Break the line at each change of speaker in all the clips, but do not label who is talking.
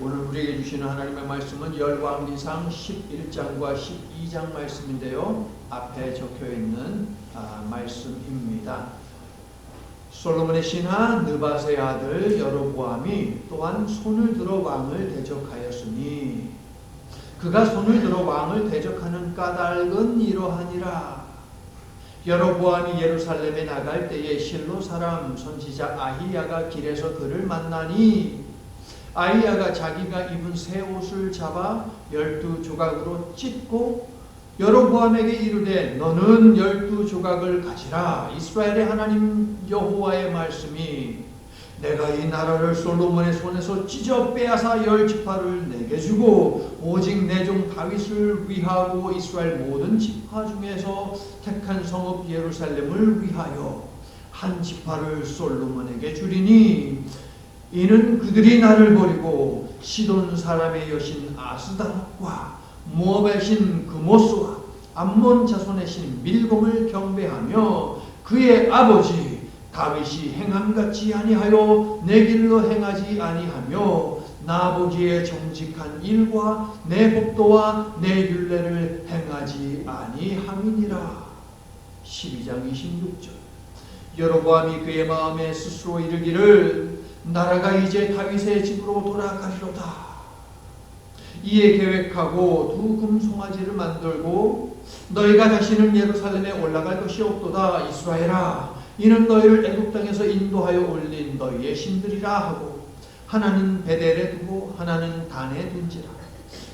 오늘 우리에게 주시는 하나님의 말씀은 열왕기상 11장과 12장 말씀인데요. 앞에 적혀있는 말씀입니다. 솔로몬의 신하 느밧의 아들 여로보암이 또한 손을 들어 왕을 대적하였으니 그가 손을 들어 왕을 대적하는 까닭은 이러하니라. 여로보암이 예루살렘에 나갈 때에 실로 사람 선지자 아히야가 길에서 그를 만나니 아히야가 자기가 입은 새 옷을 잡아 12조각으로 찢고 여로보암에게 이르되 너는 12조각을 가지라. 이스라엘의 하나님 여호와의 말씀이 내가 이 나라를 솔로몬의 손에서 찢어 빼앗아 10지파를 내게 주고 오직 내 종 다윗을 위하고 이스라엘 모든 지파 중에서 택한 성읍 예루살렘을 위하여 한 지파를 솔로몬에게 주리니 이는 그들이 나를 버리고 시돈 사람의 여신 아스다롯과 모압의 신 그모스와 암몬 자손의 신 밀곰을 경배하며 그의 아버지 다윗이 행함같이 아니하여 내 길로 행하지 아니하며 나 보기에 정직한 일과 내 법도와 내 율례를 행하지 아니함이니라. 12장 26절. 여로보암이 그의 마음에 스스로 이르기를 나라가 이제 다윗의 집으로 돌아가리로다. 이에 계획하고 두 금송아지를 만들고 너희가 다시는 예루살렘에 올라갈 것이 없도다. 이스라엘아, 이는 너희를 애굽 땅에서 인도하여 올린 너희의 신들이라 하고 하나는 베델에 두고 하나는 단에 둔지라.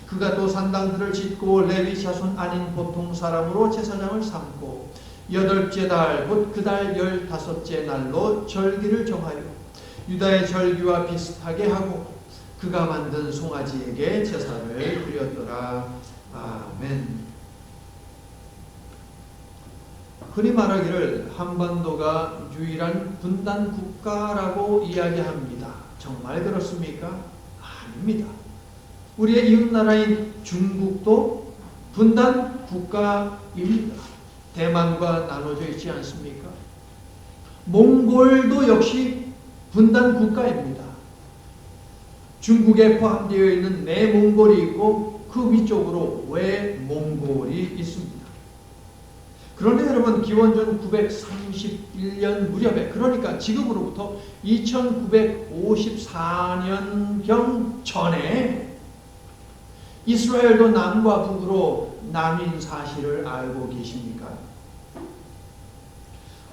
그가 또 산당들을 짓고 레위 자손 아닌 보통 사람으로 제사장을 삼고 8째 달 곧 그 달 15째 날로 절기를 정하여 유다의 절기와 비슷하게 하고 그가 만든 송아지에게 제사를 드렸더라. 아멘. 흔히 말하기를 한반도가 유일한 분단 국가라고 이야기합니다. 정말 그렇습니까? 아닙니다. 우리의 이웃나라인 중국도 분단 국가입니다. 대만과 나눠져 있지 않습니까? 몽골도 역시 분단 국가입니다. 중국에 포함되어 있는 내몽골이 있고 그 위쪽으로 외몽골이 있습니다. 그런데 여러분 기원전 931년 무렵에 그러니까 지금으로부터 2954년경 전에 이스라엘도 남과 북으로 나뉜 사실을 알고 계십니까?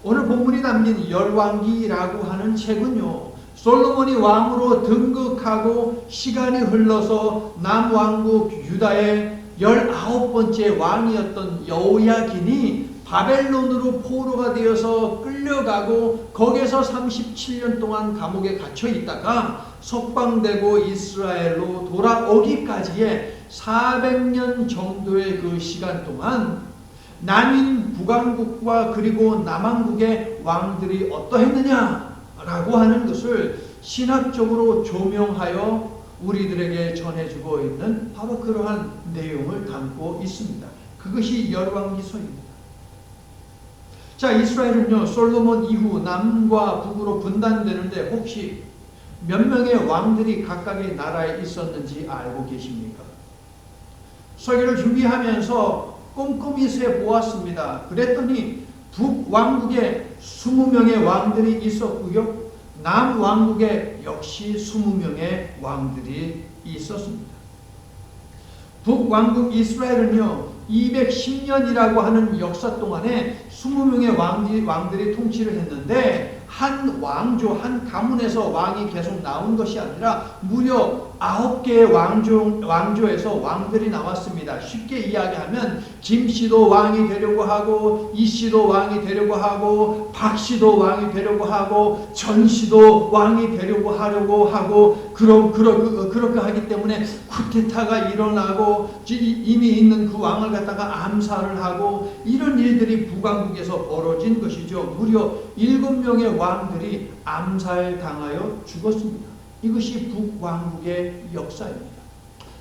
오늘 본문이 담긴 열왕기라고 하는 책은요, 솔로몬이 왕으로 등극하고 시간이 흘러서 남왕국 유다의 19번째 왕이었던 여호야긴이 바벨론으로 포로가 되어서 끌려가고 거기서 37년 동안 감옥에 갇혀 있다가 석방되고 이스라엘로 돌아오기까지의 400년 정도의 그 시간 동안 남인 북왕국과 그리고 남왕국의 왕들이 어떠했느냐라고 하는 것을 신학적으로 조명하여 우리들에게 전해주고 있는 바로 그러한 내용을 담고 있습니다. 그것이 열왕기서입니다. 자, 이스라엘은요, 솔로몬 이후 남과 북으로 분단되는데 혹시 몇 명의 왕들이 각각의 나라에 있었는지 알고 계십니까? 설교를 준비하면서 꼼꼼히 세보았습니다. 그랬더니 북왕국에 20명의 왕들이 있었고요, 남왕국에 역시 20명의 왕들이 있었습니다. 북왕국 이스라엘은요, 210년이라고 하는 역사 동안에 20명의 왕들이 통치를 했는데 한 왕조, 한 가문에서 왕이 계속 나온 것이 아니라 무려 9개의 왕조에서 왕들이 나왔습니다. 쉽게 이야기하면 김씨도 왕이 되려고 하고 이씨도 왕이 되려고 하고 박씨도 왕이 되려고 하고 전씨도 왕이 되려고 하고 그렇게 하기 때문에 쿠데타가 일어나고 이미 있는 그 왕을 갖다가 암살을 하고 이런 일들이 북왕국에서 벌어진 것이죠. 무려 7명의 왕들이 암살당하여 죽었습니다. 이것이 북왕국의 역사입니다.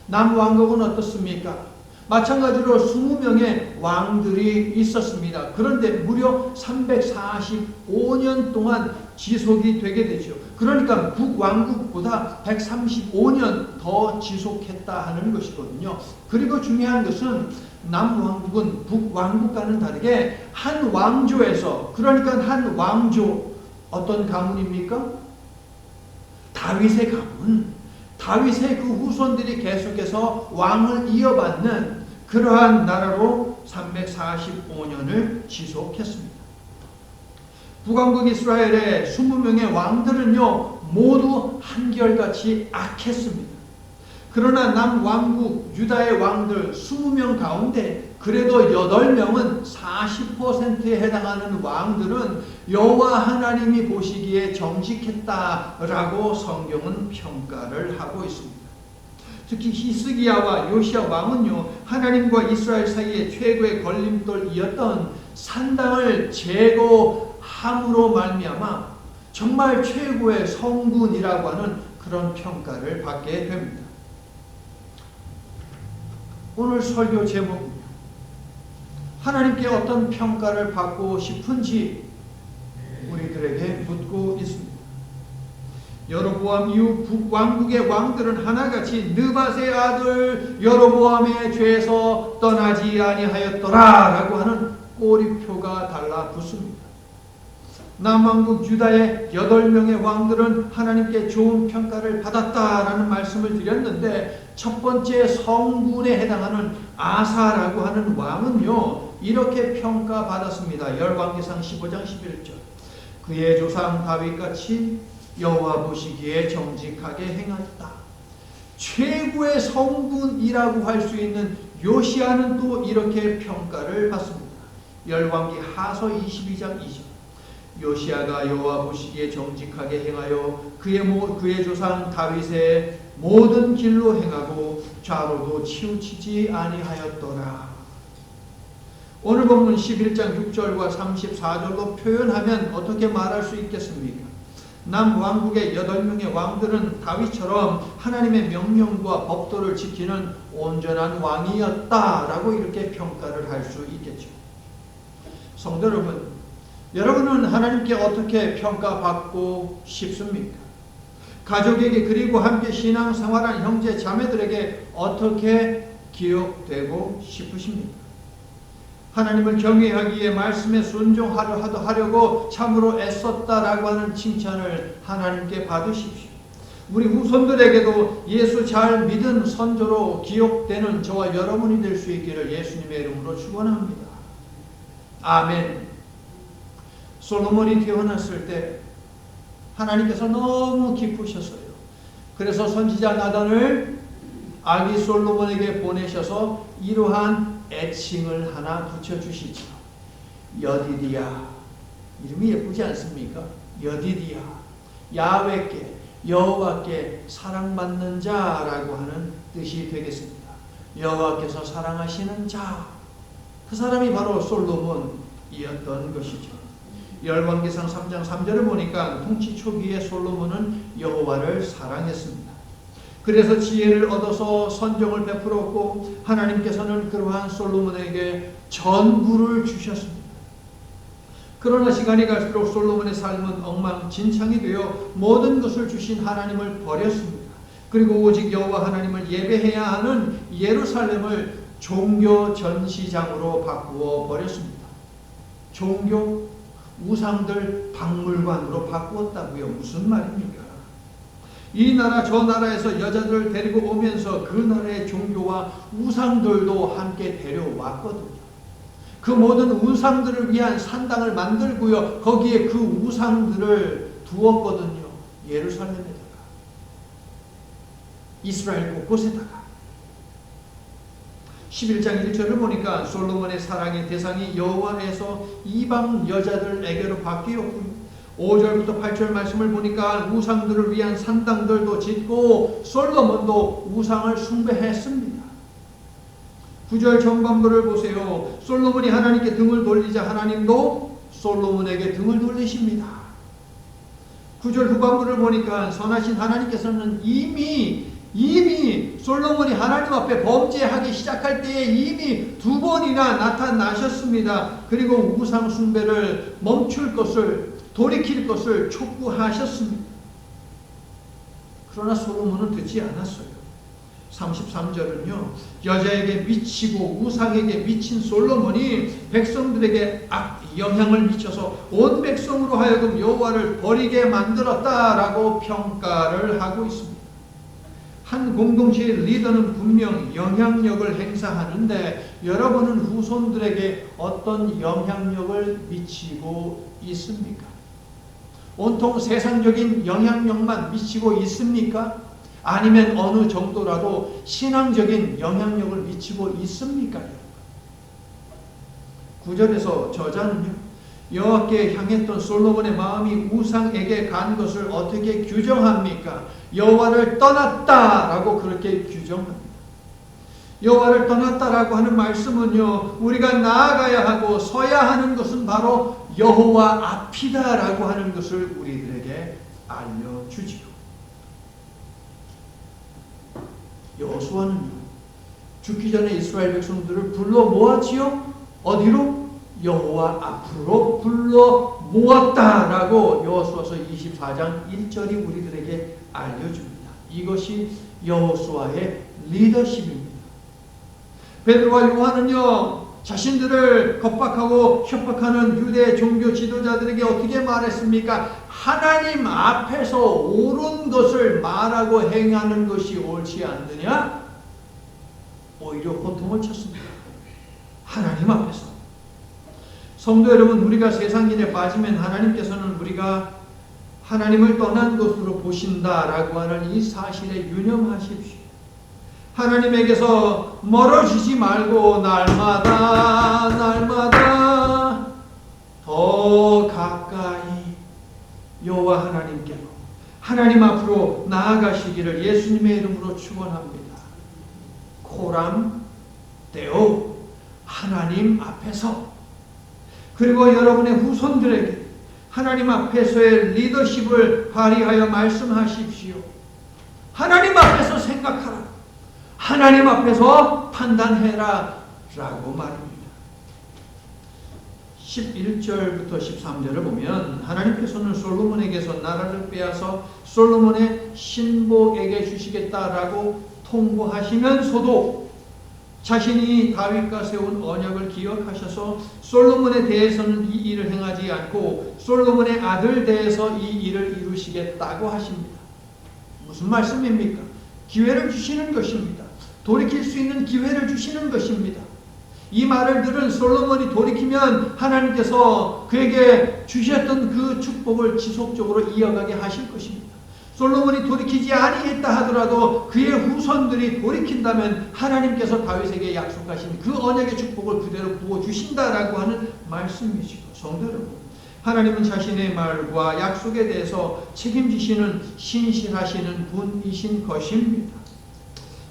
남왕국은 어떻습니까? 마찬가지로 20명의 왕들이 있었습니다. 그런데 무려 345년 동안 지속이 되게 되죠. 그러니까 북왕국보다 135년 더 지속했다 하는 것이거든요. 그리고 중요한 것은 남왕국은 북왕국과는 다르게 한 왕조에서, 그러니까 한 왕조, 어떤 가문입니까? 다윗의 가문. 다윗의 그 후손들이 계속해서 왕을 이어받는 그러한 나라로 345년을 지속했습니다. 북왕국 이스라엘의 20명의 왕들은요, 모두 한결같이 악했습니다. 그러나 남왕국 유다의 왕들 20명 가운데 그래도 8명은 40%에 해당하는 왕들은 여호와 하나님이 보시기에 정직했다라고 성경은 평가를 하고 있습니다. 특히 히스기야와 요시야 왕은요, 하나님과 이스라엘 사이에 최고의 걸림돌이었던 산당을 제거함으로 말미암아 정말 최고의 성군이라고 하는 그런 평가를 받게 됩니다. 오늘 설교 제목은요, 하나님께 어떤 평가를 받고 싶은지 우리들에게 묻고 있습니다. 여로보암 이후 북왕국의 왕들은 하나같이 느밧의 아들 여로보암의 죄에서 떠나지 아니하였더라 라고 하는 꼬리표가 달라붙습니다. 남왕국 유다의 8명의 왕들은 하나님께 좋은 평가를 받았다라는 말씀을 드렸는데, 첫 번째 성군에 해당하는 아사라고 하는 왕은요, 이렇게 평가받았습니다. 열왕기상 15장 11절. 그의 조상 다윗같이 여호와 보시기에 정직하게 행하였다. 최고의 성군이라고 할 수 있는 요시야는 또 이렇게 평가를 받습니다. 열왕기 하서 22장 2절. 요시야가 여호와 보시기에 정직하게 행하여 그의 조상 다윗의 모든 길로 행하고 좌로도 치우치지 아니하였더라. 오늘 본문 11장 6절과 34절로 표현하면 어떻게 말할 수 있겠습니까? 남왕국의 8명의 왕들은 다윗처럼 하나님의 명령과 법도를 지키는 온전한 왕이었다라고 이렇게 평가를 할 수 있겠죠. 성도 여러분, 여러분은 하나님께 어떻게 평가받고 싶습니까? 가족에게, 그리고 함께 신앙생활한 형제 자매들에게 어떻게 기억되고 싶으십니까? 하나님을 경외하기에 말씀에 순종하려고 참으로 애썼다라고 하는 칭찬을 하나님께 받으십시오. 우리 후손들에게도 예수 잘 믿은 선조로 기억되는 저와 여러분이 될 수 있기를 예수님의 이름으로 축원합니다. 아멘. 솔로몬이 태어났을 때 하나님께서 너무 기쁘셨어요. 그래서 선지자 나단을 아기 솔로몬에게 보내셔서 이러한 애칭을 하나 붙여주시죠. 여디디야. 이름이 예쁘지 않습니까? 여디디야. 야훼께, 여호와께 사랑받는 자라고 하는 뜻이 되겠습니다. 여호와께서 사랑하시는 자. 그 사람이 바로 솔로몬이었던 것이죠. 열왕기상 3장 3절을 보니까 통치 초기에 솔로몬은 여호와를 사랑했습니다. 그래서 지혜를 얻어서 선정을 베풀었고, 하나님께서는 그러한 솔로몬에게 전부를 주셨습니다. 그러나 시간이 갈수록 솔로몬의 삶은 엉망진창이 되어 모든 것을 주신 하나님을 버렸습니다. 그리고 오직 여호와 하나님을 예배해야 하는 예루살렘을 종교 전시장으로 바꾸어 버렸습니다. 종교, 우상들 박물관으로 바꾸었다고요. 무슨 말입니까? 이 나라 저 나라에서 여자들을 데리고 오면서 그 나라의 종교와 우상들도 함께 데려왔거든요. 그 모든 우상들을 위한 산당을 만들고요, 거기에 그 우상들을 두었거든요. 예루살렘에다가, 이스라엘 곳곳에다가. 11장 1절을 보니까 솔로몬의 사랑의 대상이 여호와에서 이방 여자들에게로 바뀌었고요. 5절부터 8절 말씀을 보니까 우상들을 위한 산당들도 짓고 솔로몬도 우상을 숭배했습니다. 9절 전반부를 보세요. 솔로몬이 하나님께 등을 돌리자 하나님도 솔로몬에게 등을 돌리십니다. 9절 후반부를 보니까 선하신 하나님께서는 이미 이미 솔로몬이 하나님 앞에 범죄하기 시작할 때에 이미 2번이나 나타나셨습니다. 그리고 우상 숭배를 멈출 것을, 돌이킬 것을 촉구하셨습니다. 그러나 솔로몬은 듣지 않았어요. 33절은요. 여자에게 미치고 우상에게 미친 솔로몬이 백성들에게 영향을 미쳐서 온 백성으로 하여금 여호와를 버리게 만들었다라고 평가를 하고 있습니다. 한 공동체의 리더는 분명 영향력을 행사하는데 여러분은 후손들에게 어떤 영향력을 미치고 있습니까? 온통 세상적인 영향력만 미치고 있습니까? 아니면 어느 정도라도 신앙적인 영향력을 미치고 있습니까? 9절에서 저자는요. 여호와께 향했던 솔로몬의 마음이 우상에게 간 것을 어떻게 규정합니까? 여호와를 떠났다라고 그렇게 규정합니다. 여호와를 떠났다라고 하는 말씀은요. 우리가 나아가야 하고 서야 하는 것은 바로 여호와 앞이다라고 하는 것을 우리들에게 알려주지요. 여호수아는요. 죽기 전에 이스라엘 백성들을 불러 모았지요. 어디로? 여호와 앞으로 불러 모았다라고 여호수아서 24장 1절이 우리들에게 알려줍니다. 이것이 여호수아의 리더십입니다. 베드로와 요한은요. 자신들을 겁박하고 협박하는 유대 종교 지도자들에게 어떻게 말했습니까? 하나님 앞에서 옳은 것을 말하고 행하는 것이 옳지 않느냐? 오히려 호통을 쳤습니다. 하나님 앞에서. 성도 여러분, 우리가 세상 길에 빠지면 하나님께서는 우리가 하나님을 떠난 것으로 보신다라고 하는 이 사실에 유념하십시오. 하나님에게서 멀어지지 말고 날마다 더 가까이 여호와 하나님께로, 하나님 앞으로 나아가시기를 예수님의 이름으로 축원합니다. 코람 데오, 하나님 앞에서. 그리고 여러분의 후손들에게 하나님 앞에서의 리더십을 발휘하여 말씀하십시오. 하나님 앞에서 생각하라. 하나님 앞에서 판단해라 라고 말입니다. 11절부터 13절을 보면 하나님께서는 솔로몬에게서 나라를 빼앗아 솔로몬의 신복에게 주시겠다라고 통보하시면서도 자신이 다윗과 세운 언약을 기억하셔서 솔로몬에 대해서는 이 일을 행하지 않고 솔로몬의 아들 대해서 이 일을 이루시겠다고 하십니다. 무슨 말씀입니까? 기회를 주시는 것입니다. 돌이킬 수 있는 기회를 주시는 것입니다. 이 말을 들은 솔로몬이 돌이키면 하나님께서 그에게 주셨던 그 축복을 지속적으로 이어가게 하실 것입니다. 솔로몬이 돌이키지 아니했다 하더라도 그의 후손들이 돌이킨다면 하나님께서 다윗에게 약속하신 그 언약의 축복을 그대로 부어주신다라고 하는 말씀이시죠. 성도 여러분, 하나님은 자신의 말과 약속에 대해서 책임지시는 신실하시는 분이신 것입니다.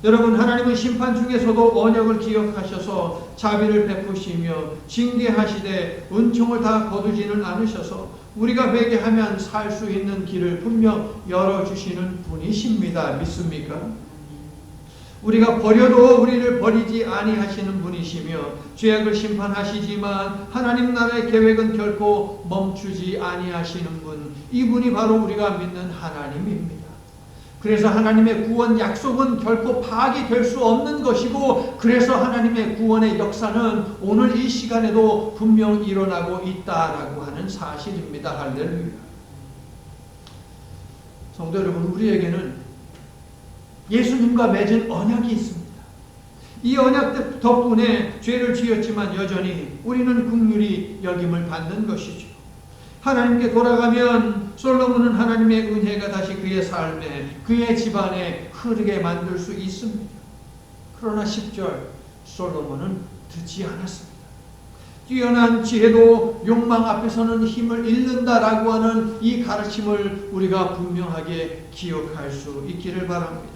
여러분, 하나님은 심판 중에서도 언약을 기억하셔서 자비를 베푸시며 징계하시되 은총을 다 거두지는 않으셔서 우리가 회개하면 살 수 있는 길을 분명 열어주시는 분이십니다. 믿습니까? 우리가 버려도 우리를 버리지 아니하시는 분이시며 죄악을 심판하시지만 하나님 나라의 계획은 결코 멈추지 아니하시는 분, 이분이 바로 우리가 믿는 하나님입니다. 그래서 하나님의 구원 약속은 결코 파악이 될 수 없는 것이고, 그래서 하나님의 구원의 역사는 오늘 이 시간에도 분명 일어나고 있다라고 하는 사실입니다. 할렐루야. 성도 여러분, 우리에게는 예수님과 맺은 언약이 있습니다. 이 언약 덕분에 죄를 지었지만 여전히 우리는 긍휼히 여김을 받는 것이죠. 하나님께 돌아가면 솔로몬은 하나님의 은혜가 다시 그의 삶에, 그의 집안에 흐르게 만들 수 있습니다. 그러나 10절, 솔로몬은 듣지 않았습니다. 뛰어난 지혜도 욕망 앞에서는 힘을 잃는다라고 하는 이 가르침을 우리가 분명하게 기억할 수 있기를 바랍니다.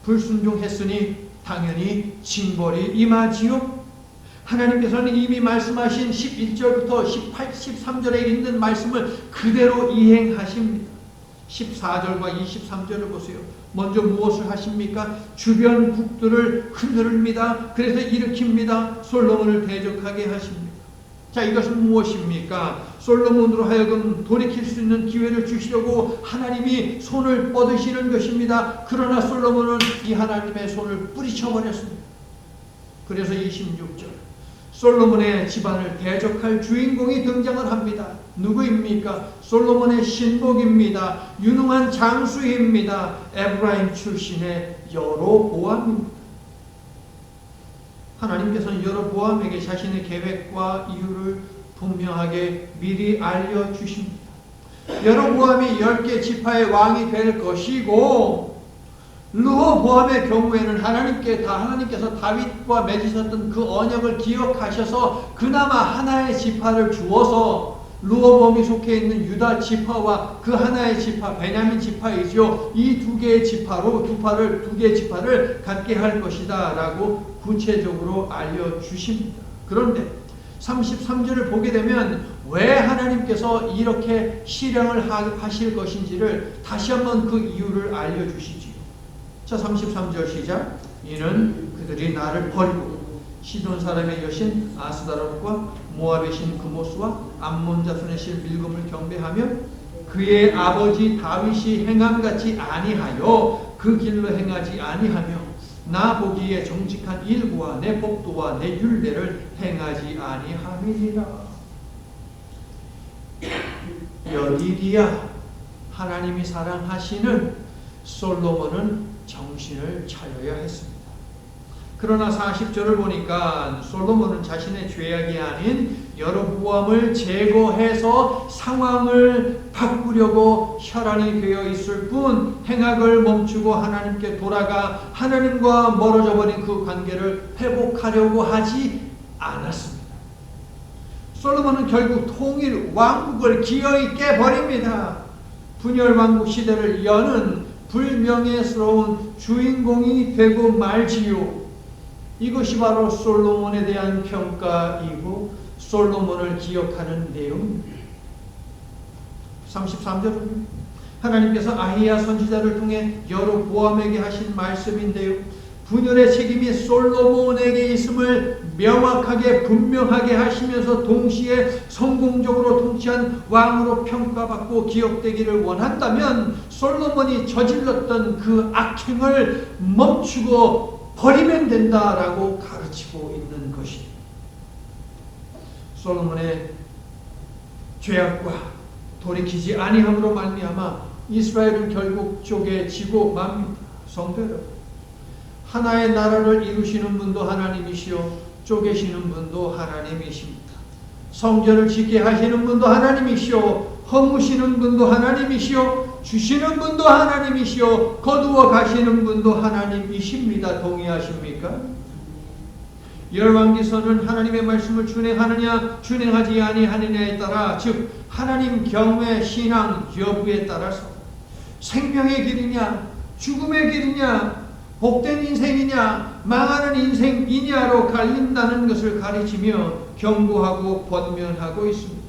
불순종했으니 당연히 징벌이 임하지요. 하나님께서는 이미 말씀하신 11절부터 18, 13절에 있는 말씀을 그대로 이행하십니다. 14절과 23절을 보세요. 먼저 무엇을 하십니까? 주변 국들을 흔들립니다. 그래서 일으킵니다. 솔로몬을 대적하게 하십니다. 자, 이것은 무엇입니까? 솔로몬으로 하여금 돌이킬 수 있는 기회를 주시려고 하나님이 손을 뻗으시는 것입니다. 그러나 솔로몬은 이 하나님의 손을 뿌리쳐버렸습니다. 그래서 26절 솔로몬의 집안을 대적할 주인공이 등장을 합니다. 누구입니까? 솔로몬의 신복입니다. 유능한 장수입니다. 에브라임 출신의 여로보암입니다. 하나님께서는 여로보암에게 자신의 계획과 이유를 분명하게 미리 알려주십니다. 여로보암이 10개 지파의 왕이 될 것이고 르호보암의 경우에는 하나님께서 다윗과 맺으셨던 그 언약을 기억하셔서 그나마 하나의 지파를 주어서 르호보암이 속해 있는 유다 지파와 그 하나의 지파 베냐민 지파이죠. 이 두 개의 지파로 두 개의 지파를 갖게 할 것이다 라고 구체적으로 알려주십니다. 그런데 33절을 보게 되면 왜 하나님께서 이렇게 실행을 하실 것인지를 다시 한번 그 이유를 알려주시지요. 자, 33절 시작. 이는 그들이 나를 버리고 시돈 사람의 여신 아스다롯과 모압의 신 그모스와 암몬 자손의 신 밀검을 경배하며 그의 아버지 다윗이 행함같이 아니하여 그 길로 행하지 아니하며 나 보기에 정직한 일과 내 법도와 내 율례를 행하지 아니함이니라. 여디디야, 하나님이 사랑하시는 솔로몬은 정신을 차려야 했습니다. 그러나 40절을 보니까 솔로몬은 자신의 죄악이 아닌 여로보암을 제거해서 상황을 바꾸려고 혈안이 되어 있을 뿐 행악을 멈추고 하나님께 돌아가 하나님과 멀어져 버린 그 관계를 회복하려고 하지 않았습니다. 솔로몬은 결국 통일 왕국을 기어이 깨버립니다. 분열 왕국 시대를 여는 불명예스러운 주인공이 되고 말지요. 이것이 바로 솔로몬에 대한 평가이고 솔로몬을 기억하는 내용입니다. 33절은 하나님께서 아히야 선지자를 통해 여로보암에게 하신 말씀인데요. 분열의 책임이 솔로몬에게 있음을 명확하게 분명하게 하시면서 동시에 성공적으로 통치한 왕으로 평가받고 기억되기를 원한다면 솔로몬이 저질렀던 그 악행을 멈추고 버리면 된다라고 가르치고 있는 것입니다. 솔로몬의 죄악과 돌이키지 아니함으로 말미암아 이스라엘은 결국 쪼개지고 맙니다. 성도 여러분, 하나의 나라를 이루시는 분도 하나님이시요 쪼개시는 분도 하나님이십니다. 성전을 짓게 하시는 분도 하나님이시요 허무시는 분도 하나님이시요 주시는 분도 하나님이시요 거두어 가시는 분도 하나님이십니다. 동의하십니까? 열왕기서는 하나님의 말씀을 준행하느냐 준행하지 아니하느냐에 따라 즉 하나님 경외 신앙 여부에 따라서 생명의 길이냐 죽음의 길이냐 복된 인생이냐 망하는 인생이냐로 갈린다는 것을 가르치며 경고하고 권면하고 있습니다.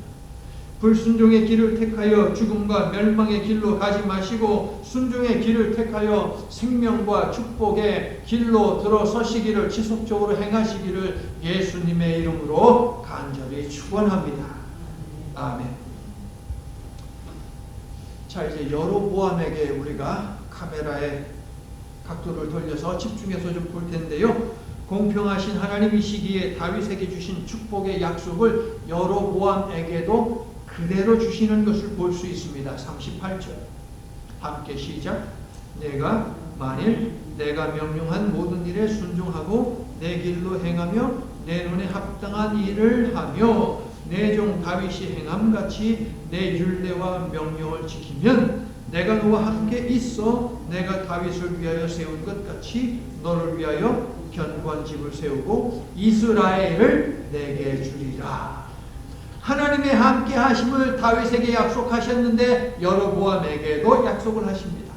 불순종의 길을 택하여 죽음과 멸망의 길로 가지 마시고 순종의 길을 택하여 생명과 축복의 길로 들어서시기를 지속적으로 행하시기를 예수님의 이름으로 간절히 축원합니다. 아멘. 자, 이제 여로보암에게 우리가 카메라의 각도를 돌려서 집중해서 좀 볼 텐데요. 공평하신 하나님이시기에 다윗에게 주신 축복의 약속을 여로보암에게도 그대로 주시는 것을 볼 수 있습니다. 38절 함께 시작. 내가 만일 내가 명령한 모든 일에 순종하고 내 길로 행하며 내 눈에 합당한 일을 하며 내 종 다윗이 행함같이 내 율례와 명령을 지키면 내가 너와 함께 있어 내가 다윗을 위하여 세운 것 같이 너를 위하여 견고한 집을 세우고 이스라엘을 내게 주리라. 하나님의 함께 하심을 다윗에게 약속하셨는데 여로보암에게도 약속을 하십니다.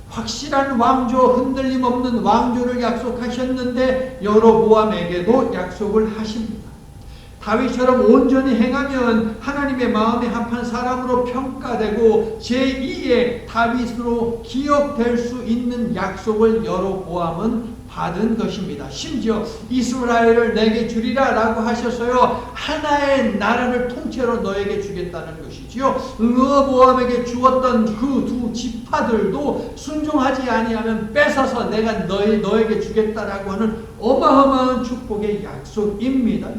확실한 왕조, 흔들림 없는 왕조를 약속하셨는데 여로보암에게도 약속을 하십니다. 다윗처럼 온전히 행하면 하나님의 마음에 합한 사람으로 평가되고 제2의 다윗으로 기억될 수 있는 약속을 여로보암은 받은 것입니다. 심지어 이스라엘을 내게 주리라 라고 하셨어요. 하나의 나라를 통째로 너에게 주겠다는 것이지요. 르호보암에게 주었던 그 두 지파들도 순종하지 아니하면 뺏어서 내가 너에게 주겠다라고 하는 어마어마한 축복의 약속입니다.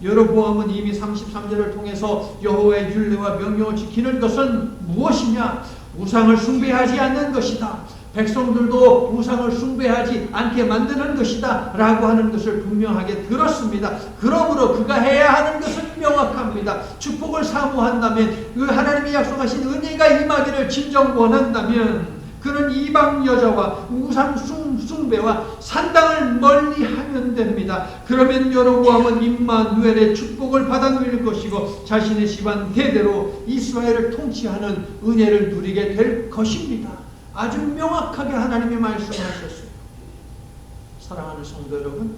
여로보암은 이미 33절을 통해서 여호와의 율례와 명령을 지키는 것은 무엇이냐? 우상을 숭배하지 않는 것이다. 백성들도 우상을 숭배하지 않게 만드는 것이다 라고 하는 것을 분명하게 들었습니다. 그러므로 그가 해야 하는 것은 명확합니다. 축복을 사모한다면, 그 하나님이 약속하신 은혜가 임하기를 진정 원한다면 그는 이방 여자와 우상 숭배와 산당을 멀리하면 됩니다. 그러면 여로보암은 임마누엘의 축복을 받아 누릴 것이고 자신의 집안 대대로 이스라엘을 통치하는 은혜를 누리게 될 것입니다. 아주 명확하게 하나님이 말씀하셨어요. 사랑하는 성도 여러분,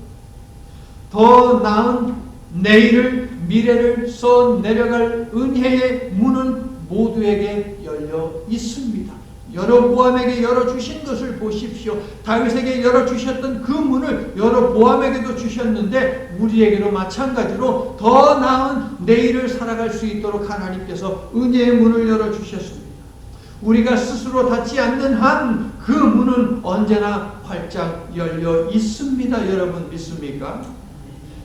더 나은 내일을, 미래를 써 내려갈 은혜의 문은 모두에게 열려 있습니다. 여로보암에게 열어주신 것을 보십시오. 다윗에게 열어주셨던 그 문을 여로보암에게도 주셨는데 우리에게도 마찬가지로 더 나은 내일을 살아갈 수 있도록 하나님께서 은혜의 문을 열어주셨습니다. 우리가 스스로 닫지 않는 한 그 문은 언제나 활짝 열려 있습니다. 여러분 믿습니까?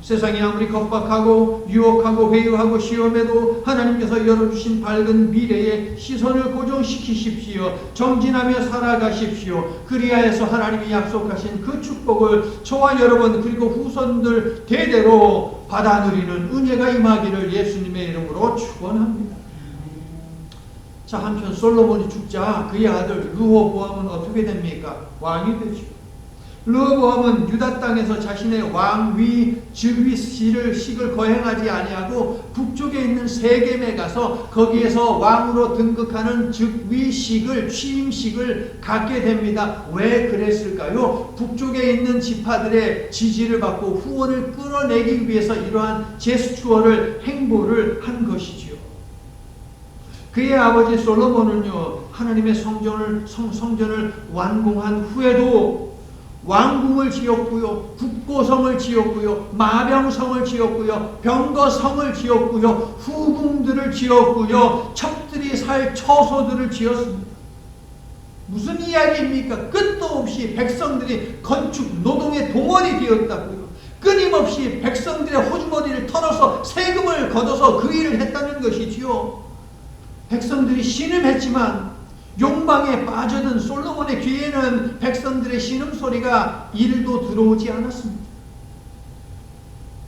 세상이 아무리 겁박하고 유혹하고 회유하고 시험해도 하나님께서 열어주신 밝은 미래에 시선을 고정시키십시오. 정진하며 살아가십시오. 그리하여서 하나님이 약속하신 그 축복을 저와 여러분 그리고 후손들 대대로 받아 누리는 은혜가 임하기를 예수님의 이름으로 축원합니다. 자, 한편 솔로몬이 죽자 그의 아들 르호보암은 어떻게 됩니까? 왕이 되죠. 르호보암은 유다 땅에서 자신의 왕위 즉위식을 거행하지 아니하고 북쪽에 있는 세겜에 가서 거기에서 왕으로 등극하는 즉위식을, 취임식을 갖게 됩니다. 왜 그랬을까요? 북쪽에 있는 지파들의 지지를 받고 후원을 끌어내기 위해서 이러한 제스처를, 행보를 한 것이지요. 그의 아버지 솔로몬은요, 하나님의 성전을 완공한 후에도 왕궁을 지었고요, 국고성을 지었고요, 마병성을 지었고요, 병거성을 지었고요, 후궁들을 지었고요, 첩들이 살 처소들을 지었습니다. 무슨 이야기입니까? 끝도 없이 백성들이 건축 노동의 동원이 되었다고요. 끊임없이 백성들의 호주머니를 털어서 세금을 걷어서 그 일을 했다는 것이지요. 백성들이 신음했지만 욕망에 빠져든 솔로몬의 귀에는 백성들의 신음소리가 1도 들어오지 않았습니다.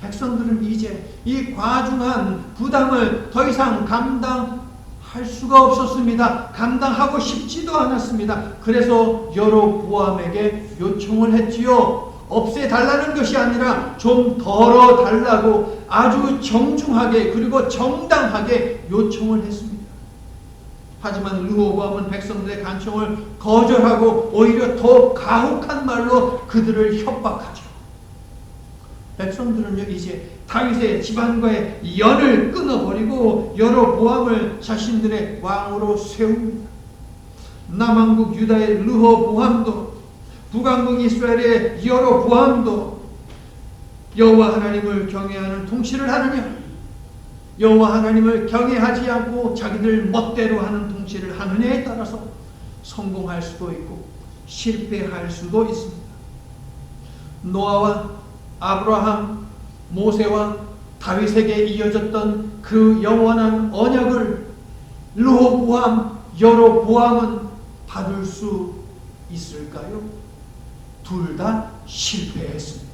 백성들은 이제 이 과중한 부담을 더 이상 감당할 수가 없었습니다. 감당하고 싶지도 않았습니다. 그래서 여로보암에게 요청을 했지요. 없애달라는 것이 아니라 좀 덜어달라고 아주 정중하게 그리고 정당하게 요청을 했습니다. 하지만 르호보암은 백성들의 간청을 거절하고 오히려 더 가혹한 말로 그들을 협박하죠. 백성들은요, 이제 다윗의 집안과의 연을 끊어버리고 여로보암을 자신들의 왕으로 세웁니다. 남왕국 유다의 르호보암도 북왕국 이스라엘의 여로보암도 여호와 하나님을 경외하는 통치를 하느냐, 여호와 하나님을 경외하지 않고 자기들 멋대로 하는 통치를 하느냐에 따라서 성공할 수도 있고 실패할 수도 있습니다. 노아와 아브라함, 모세와 다윗에게 이어졌던 그 영원한 언약을 르호보암, 여로보암은 받을 수 있을까요? 둘 다 실패했습니다.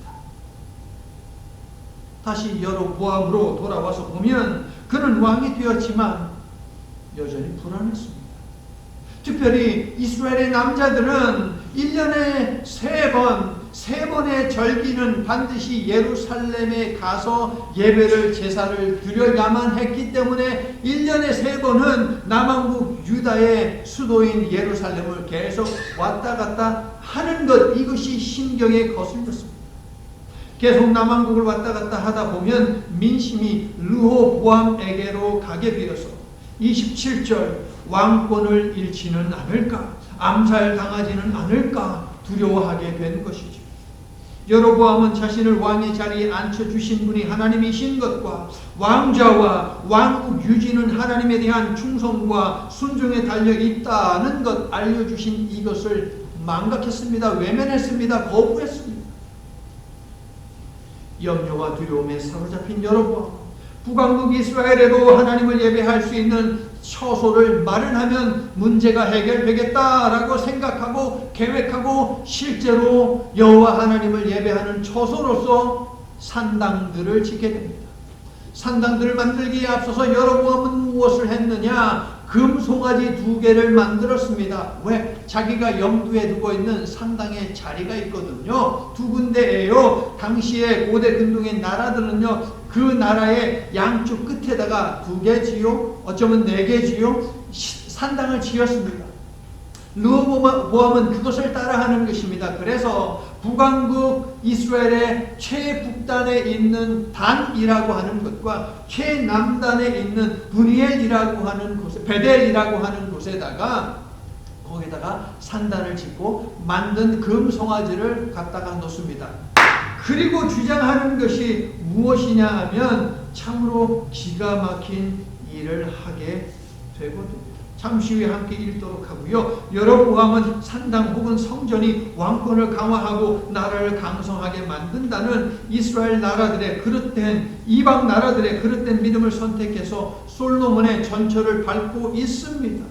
다시 여로보암으로 돌아와서 보면 그는 왕이 되었지만 여전히 불안했습니다. 특별히 이스라엘의 남자들은 1년에 3번의 절기는 반드시 예루살렘에 가서 예배를 제사를 드려야만 했기 때문에 1년에 3번은 남왕국 유다의 수도인 예루살렘을 계속 왔다 갔다 하는 것, 이것이 신경에 거슬렸습니다. 계속 남왕국을 왔다 갔다 하다 보면 민심이 르호보암에게로 가게 되어서 27절 왕권을 잃지는 않을까, 암살당하지는 않을까 두려워하게 된 것이죠. 여로보암은 자신을 왕의 자리에 앉혀주신 분이 하나님이신 것과 왕좌와 왕국 유지는 하나님에 대한 충성과 순종에 달려있다는 것 알려주신 이것을 망각했습니다. 외면했습니다. 거부했습니다. 염려와 두려움에 사로잡힌 여로보암, 북왕국 이스라엘에도 하나님을 예배할 수 있는 처소를 마련하면 문제가 해결되겠다라고 생각하고 계획하고 실제로 여호와 하나님을 예배하는 처소로서 산당들을 짓게 됩니다. 산당들을 만들기에 앞서서 여로보암은 무엇을 했느냐? 금송아지 2개를 만들었습니다. 왜? 자기가 염두에 두고 있는 산당의 자리가 있거든요. 2군데예요. 당시에 고대 근동의 나라들은요, 그 나라의 양쪽 끝에다가 2개지요, 어쩌면 4개지요, 산당을 지었습니다. 르호보암은 그것을 따라하는 것입니다. 그래서 북왕국 이스라엘의 최북단에 있는 단이라고 하는 것과 최남단에 있는 브니엘이라고 하는 곳에, 베델이라고 하는 곳에다가 거기다가 산단을 짓고 만든 금송아지를 갖다가 놓습니다. 그리고 주장하는 것이 무엇이냐 하면 참으로 기가 막힌 일을 하게 되거든요. 잠시 후에 함께 읽도록 하고요. 여로보암은 산당 혹은 성전이 왕권을 강화하고 나라를 강성하게 만든다는 이스라엘 나라들의 그릇된, 이방 나라들의 그릇된 믿음을 선택해서 솔로몬의 전철을 밟고 있습니다.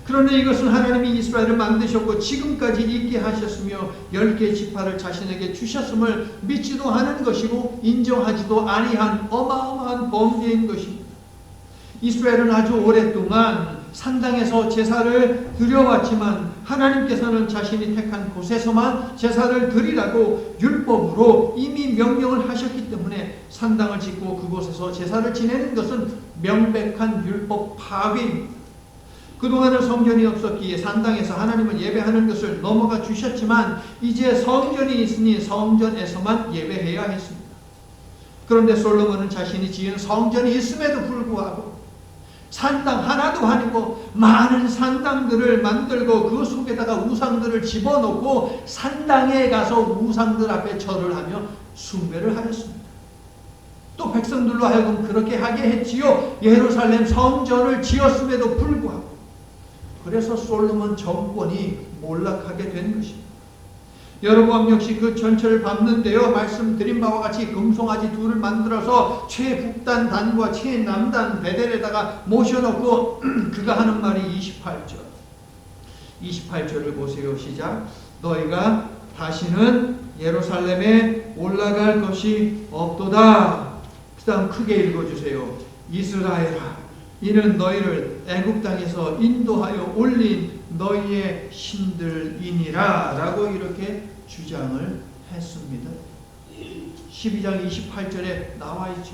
그런데 이것은 하나님이 이스라엘을 만드셨고 지금까지 있게 하셨으며 10개의 지파를 자신에게 주셨음을 믿지도 하는 것이고 인정하지도 아니한 어마어마한 범죄인 것입니다. 이스라엘은 아주 오랫동안 산당에서 제사를 드려왔지만 하나님께서는 자신이 택한 곳에서만 제사를 드리라고 율법으로 이미 명령을 하셨기 때문에 산당을 짓고 그곳에서 제사를 지내는 것은 명백한 율법 파괴입니다. 그동안은 성전이 없었기에 산당에서 하나님을 예배하는 것을 넘어가 주셨지만 이제 성전이 있으니 성전에서만 예배해야 했습니다. 그런데 솔로몬은 자신이 지은 성전이 있음에도 불구하고 산당 하나도 아니고 많은 산당들을 만들고 그 속에다가 우상들을 집어넣고 산당에 가서 우상들 앞에 절을 하며 숭배를 하였습니다. 또 백성들로 하여금 그렇게 하게 했지요. 예루살렘 성전을 지었음에도 불구하고. 그래서 솔로몬 정권이 몰락하게 된 것입니다. 여로보암 역시 그 전철을 밟는데요, 말씀드린 바와 같이 금송아지 2를 만들어서 최북단 단과 최남단 베델에다가 모셔놓고 그가 하는 말이 28절을 보세요. 시작. 너희가 다시는 예루살렘에 올라갈 것이 없도다. 그 다음 크게 읽어주세요. 이스라엘아, 이는 너희를 애굽 땅에서 인도하여 올린 너희의 신들이니라 라고 이렇게 주장을 했습니다. 12장 28절에 나와 있죠.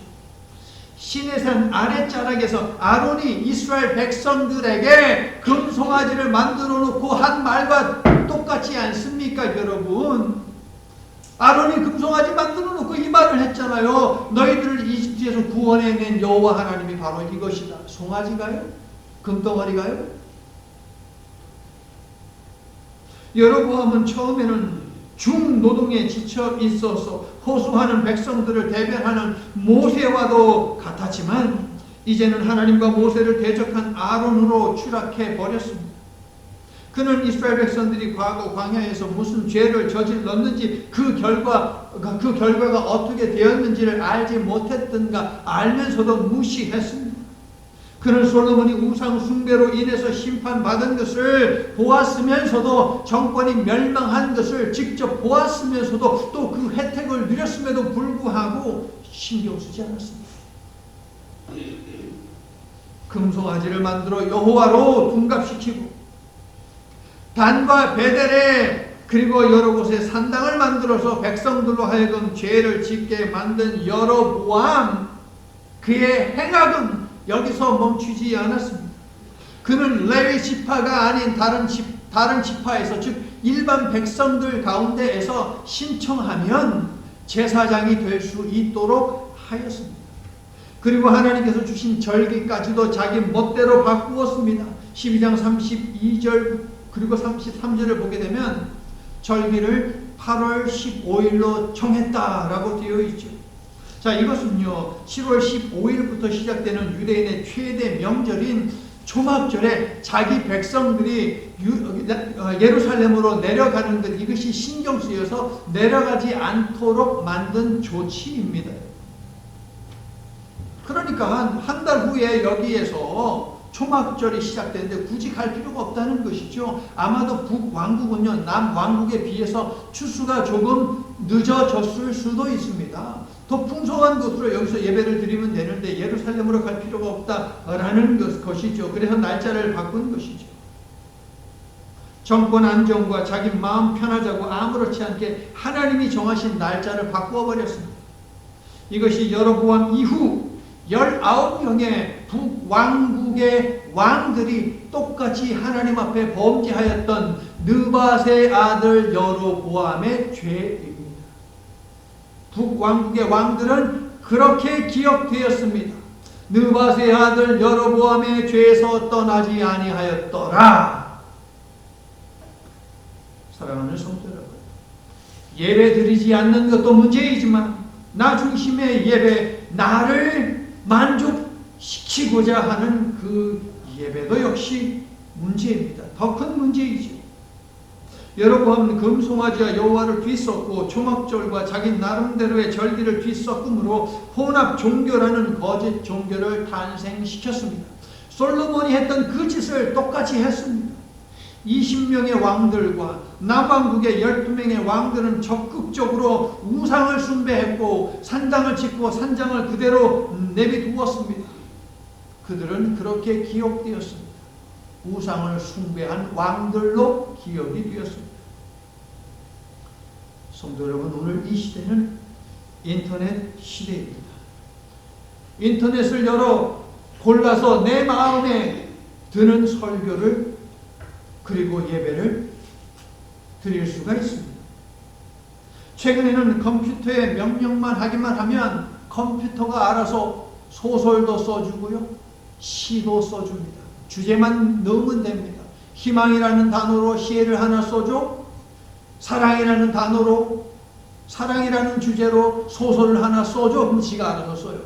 시내산 아랫자락에서 아론이 이스라엘 백성들에게 금송아지를 만들어 놓고 한 말과 똑같지 않습니까, 여러분? 아론이 금송아지 만들어 놓고 이 말을 했잖아요. 너희들을 이집트에서 구원해낸 여호와 하나님이 바로 이것이다. 송아지가요? 금덩어리가요? 여로보암은 처음에는 중노동에 지쳐 있어서 호소하는 백성들을 대변하는 모세와도 같았지만 이제는 하나님과 모세를 대적한 아론으로 추락해 버렸습니다. 그는 이스라엘 백성들이 과거 광야에서 무슨 죄를 저질렀는지 그 결과가 어떻게 되었는지를 알지 못했던가 알면서도 무시했습니다. 그는 솔로몬이 우상 숭배로 인해서 심판받은 것을 보았으면서도 정권이 멸망한 것을 직접 보았으면서도 또 그 혜택을 누렸음에도 불구하고 신경 쓰지 않았습니다. 금송아지를 만들어 여호와로 둔갑시키고 단과 베델에 그리고 여러 곳에 산당을 만들어서 백성들로 하여금 죄를 짓게 만든 여로보암, 그의 행악은 여기서 멈추지 않았습니다. 그는 레위 지파가 아닌 다른 지파에서, 즉 일반 백성들 가운데에서 신청하면 제사장이 될 수 있도록 하였습니다. 그리고 하나님께서 주신 절기까지도 자기 멋대로 바꾸었습니다. 12장 32절 그리고 33절을 보게 되면 절기를 8월 15일로 정했다라고 되어 있죠. 자, 이것은요 7월 15일부터 시작되는 유대인의 최대 명절인 초막절에 자기 백성들이 예루살렘으로 내려가는 것, 이것이 신경 쓰여서 내려가지 않도록 만든 조치입니다. 그러니까 한 달 후에 여기에서 초막절이 시작되는데 굳이 갈 필요가 없다는 것이죠. 아마도 북왕국은요 남왕국에 비해서 추수가 조금 늦어졌을 수도 있습니다. 더 풍성한 곳으로 여기서 예배를 드리면 되는데 예루살렘으로 갈 필요가 없다라는 것이죠. 그래서 날짜를 바꾼 것이죠. 정권 안정과 자기 마음 편하자고 아무렇지 않게 하나님이 정하신 날짜를 바꾸어 버렸습니다. 이것이 여로보암 이후 19명의 북왕국의 왕들이 똑같이 하나님 앞에 범죄하였던 느밧의 아들 여로보암의 죄입니다. 북왕국의 왕들은 그렇게 기억되었습니다. 느밧의 아들 여로보암의 죄에서 떠나지 아니하였더라. 사랑하는 성도 여러분, 예배 드리지 않는 것도 문제이지만 나 중심의 예배, 나를 만족시키고자 하는 그 예배도 역시 문제입니다. 더 큰 문제이죠. 여로보암은 금송아지와 여호와를 뒤섞고 초막절과 자기 나름대로의 절기를 뒤섞음으로 혼합 종교라는 거짓 종교를 탄생시켰습니다. 솔로몬이 했던 그 짓을 똑같이 했습니다. 20명의 왕들과 남왕국의 12명의 왕들은 적극적으로 우상을 숭배했고 산당을 짓고 산장을 그대로 내비두었습니다. 그들은 그렇게 기억되었습니다. 우상을 숭배한 왕들로 기억이 되었습니다. 성도 여러분, 오늘 이 시대는 인터넷 시대입니다. 인터넷을 열어 골라서 내 마음에 드는 설교를 그리고 예배를 드릴 수가 있습니다. 최근에는 컴퓨터에 명령만 하기만 하면 컴퓨터가 알아서 소설도 써주고요, 시도 써줍니다. 주제만 넣으면 됩니다. 희망이라는 단어로 시를 하나 써줘, 사랑이라는 단어로, 사랑이라는 주제로 소설을 하나 써줘, 그럼 지가 알아서 써요.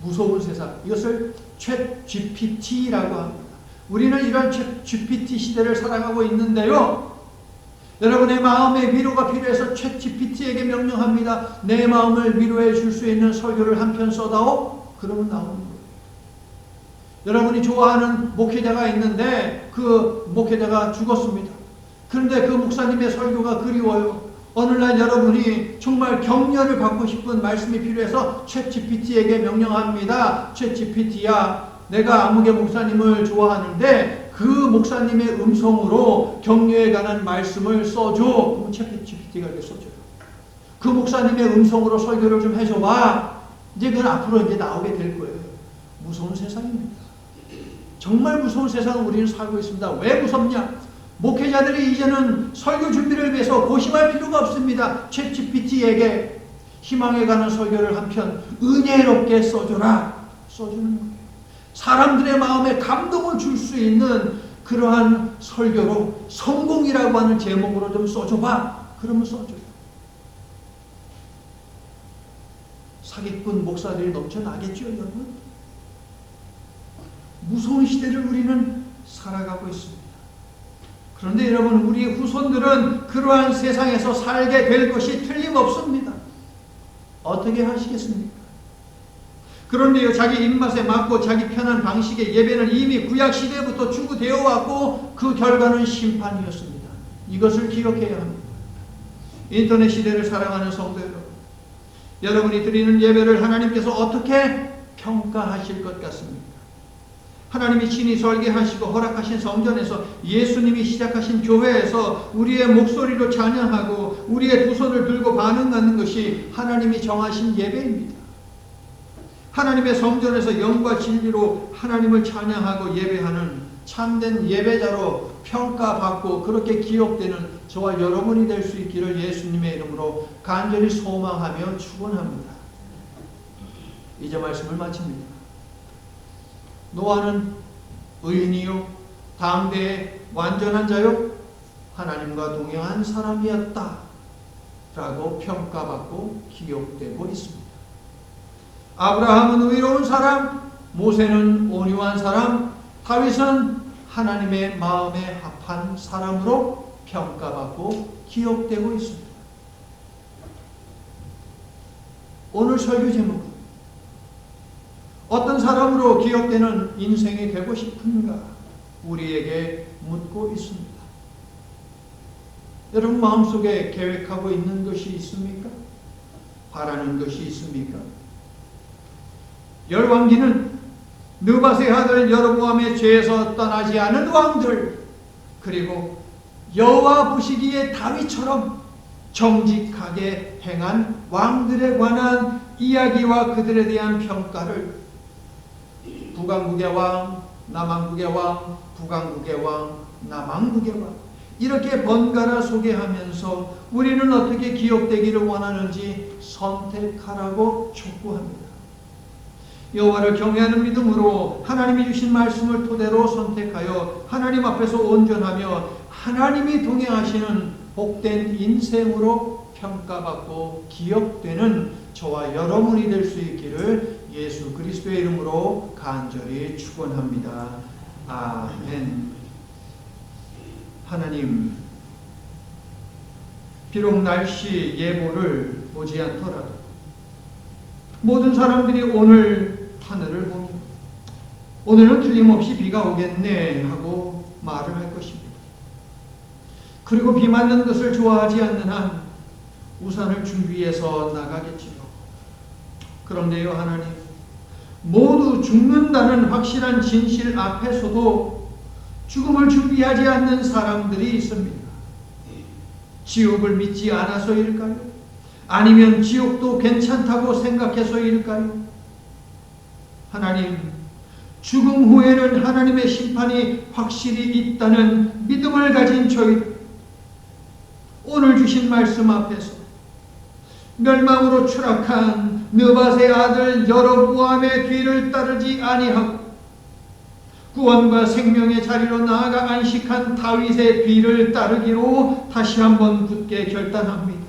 무서운 세상, 이것을 챗 GPT라고 합니다. 우리는 이런 챗 GPT 시대를 살아가고 있는데요, 여러분의 마음의 위로가 필요해서 챗 GPT에게 명령합니다. 내 마음을 위로해 줄 수 있는 설교를 한 편 써다오? 그러면 나오는 거예요. 여러분이 좋아하는 목회자가 있는데 그 목회자가 죽었습니다. 그런데 그 목사님의 설교가 그리워요. 어느 날 여러분이 정말 격려를 받고 싶은 말씀이 필요해서 챗 GPT에게 명령합니다. 챗 GPT야, 내가 아무개 목사님을 좋아하는데 그 목사님의 음성으로 격려에 관한 말씀을 써줘. 그럼 챗 GPT가 이렇게 써줘요. 그 목사님의 음성으로 설교를 좀 해줘봐. 이제 그건 앞으로 이제 나오게 될 거예요. 무서운 세상입니다. 정말 무서운 세상을 우리는 살고 있습니다. 왜 무섭냐? 목회자들이 이제는 설교 준비를 위해서 고심할 필요가 없습니다. 챗 GPT에게 희망에 관한 설교를 한 편 은혜롭게 써줘라. 써주는 거예요. 사람들의 마음에 감동을 줄 수 있는 그러한 설교로 성공이라고 하는 제목으로 좀 써줘봐. 그러면 써줘요. 사기꾼 목사들이 넘쳐나겠죠, 여러분? 무서운 시대를 우리는 살아가고 있습니다. 그런데 여러분, 우리 후손들은 그러한 세상에서 살게 될 것이 틀림없습니다. 어떻게 하시겠습니까? 그런데요, 자기 입맛에 맞고 자기 편한 방식의 예배는 이미 구약시대부터 추구되어 왔고 그 결과는 심판이었습니다. 이것을 기억해야 합니다. 인터넷 시대를 살아가는 성도 여러분, 여러분이 드리는 예배를 하나님께서 어떻게 평가하실 것 같습니까? 하나님이 친히 설계하시고 허락하신 성전에서, 예수님이 시작하신 교회에서 우리의 목소리로 찬양하고 우리의 두 손을 들고 반응하는 것이 하나님이 정하신 예배입니다. 하나님의 성전에서 영과 진리로 하나님을 찬양하고 예배하는 참된 예배자로 평가받고 그렇게 기억되는 저와 여러분이 될 수 있기를 예수님의 이름으로 간절히 소망하며 축원합니다. 이제 말씀을 마칩니다. 노아는 의인이요 당대의 완전한 자요 하나님과 동행한 사람이었다 라고 평가받고 기록되고 있습니다. 아브라함은 의로운 사람, 모세는 온유한 사람, 다윗은 하나님의 마음에 합한 사람으로 평가받고 기억되고 있습니다. 오늘 설교 제목은 어떤 사람으로 기억되는 인생이 되고 싶은가 우리에게 묻고 있습니다. 여러분 마음속에 계획하고 있는 것이 있습니까? 바라는 것이 있습니까? 열왕기는 느밧의 아들 여로보암의 죄에서 떠나지 않은 왕들, 그리고 여호와 보시기에 다윗처럼 정직하게 행한 왕들에 관한 이야기와 그들에 대한 평가를 북왕국의 왕, 남왕국의 왕, 북왕국의 왕, 남왕국의 왕 이렇게 번갈아 소개하면서 우리는 어떻게 기억되기를 원하는지 선택하라고 촉구합니다. 여호와를 경외하는 믿음으로 하나님이 주신 말씀을 토대로 선택하여 하나님 앞에서 온전하며 하나님이 동행하시는 복된 인생으로 평가받고 기억되는 저와 여러분이 될 수 있기를 예수 그리스도의 이름으로 간절히 축원합니다. 아멘. 하나님, 비록 날씨 예보를 보지 않더라도 모든 사람들이 오늘 하늘을 보며 오늘은 틀림없이 비가 오겠네 하고 말을 할 것입니다. 그리고 비 맞는 것을 좋아하지 않는 한 우산을 준비해서 나가겠지요. 그런데요 하나님, 모두 죽는다는 확실한 진실 앞에서도 죽음을 준비하지 않는 사람들이 있습니다. 지옥을 믿지 않아서일까요? 아니면 지옥도 괜찮다고 생각해서일까요? 하나님, 죽음 후에는 하나님의 심판이 확실히 있다는 믿음을 가진 저희 오늘 주신 말씀 앞에서 멸망으로 추락한 느밧의 아들 여로보암의 뒤를 따르지 아니하고 구원과 생명의 자리로 나아가 안식한 다윗의 뒤를 따르기로 다시 한번 굳게 결단합니다.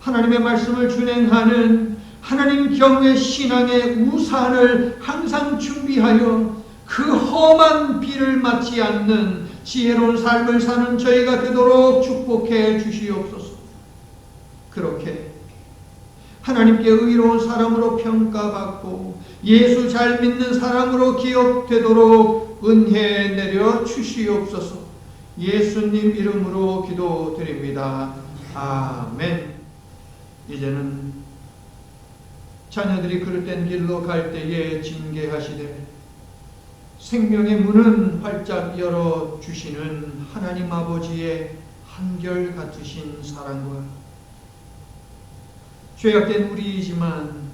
하나님의 말씀을 준행하는 하나님 경외 신앙의 우산을 항상 준비하여 그 험한 비를 맞지 않는 지혜로운 삶을 사는 저희가 되도록 축복해 주시옵소서. 그렇게 하나님께 의로운 사람으로 평가받고 예수 잘 믿는 사람으로 기억되도록 은혜 내려 주시옵소서. 예수님 이름으로 기도드립니다. 아멘. 이제는 자녀들이 그릇된 길로 갈 때에 징계하시되 생명의 문은 활짝 열어주시는 하나님 아버지의 한결같으신 사랑과 죄악된 우리이지만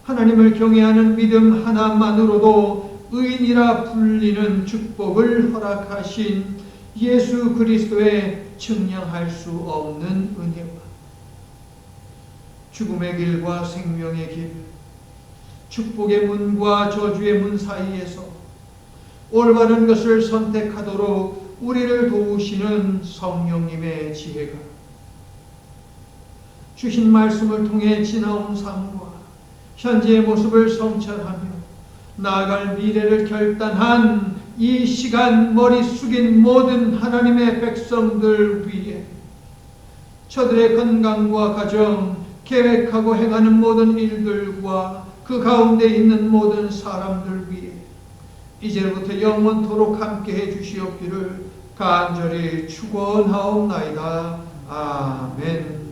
하나님을 경외하는 믿음 하나만으로도 의인이라 불리는 축복을 허락하신 예수 그리스도의 측량할 수 없는 은혜와 죽음의 길과 생명의 길, 축복의 문과 저주의 문 사이에서 올바른 것을 선택하도록 우리를 도우시는 성령님의 지혜가 주신 말씀을 통해 지나온 삶과 현재의 모습을 성찰하며 나아갈 미래를 결단한 이 시간 머리 숙인 모든 하나님의 백성들 위해 저들의 건강과 가정, 계획하고 행하는 모든 일들과 그 가운데 있는 모든 사람들 위해 이제부터 영원토록 함께해 주시옵기를 간절히 축원하옵나이다. 아멘.